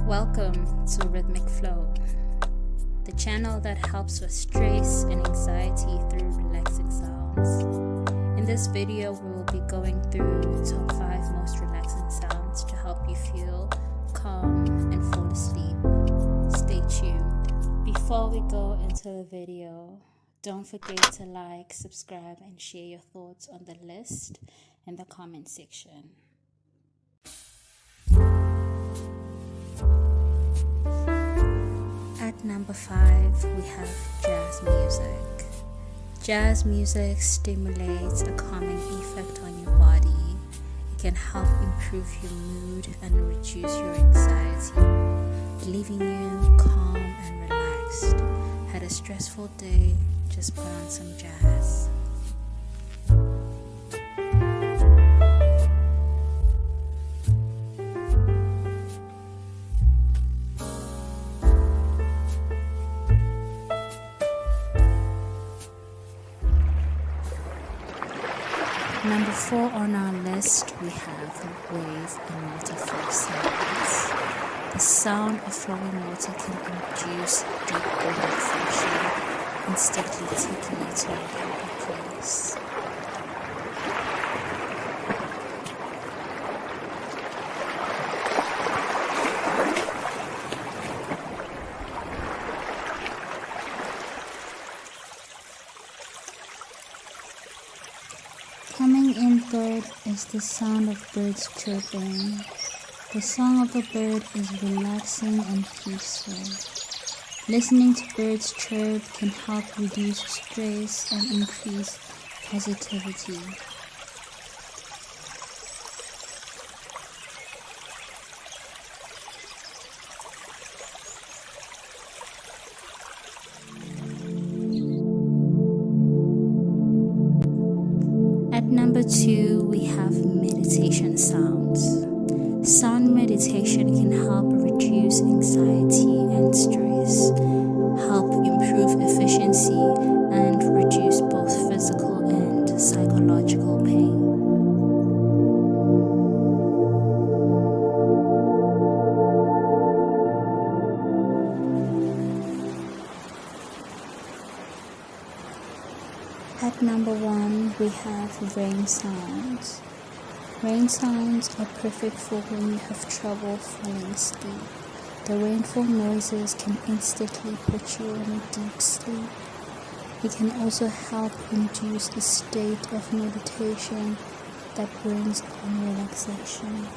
Welcome to Rhythmic Flow, the channel that helps with stress and anxiety through relaxing sounds. In this video, we will be going through top 5 most relaxing sounds to help you feel calm and fall asleep. Stay tuned. Before we go into the video, don't forget to like, subscribe, and share your thoughts on the list in the comment section. At number 5, we have jazz music. Jazz music stimulates a calming effect on your body. It can help improve your mood and reduce your anxiety, leaving you calm and relaxed. Had a stressful day, just put on some jazz. Number 4 on our list, we have wave and waterfall sounds. The sound of flowing water can induce deep relaxation, instantly taking you to a happy place. Coming in third is the sound of birds chirping. The song of a bird is relaxing and peaceful. Listening to birds chirp can help reduce stress and increase positivity. At number 2, we have meditation sounds. Sound meditation can help reduce anxiety and stress, help improve efficiency, and reduce both physical and psychological pain. At number 1, we have rain sounds. Rain sounds are perfect for when you have trouble falling asleep. The rainfall noises can instantly put you in a deep sleep. It can also help induce a state of meditation that brings on relaxation.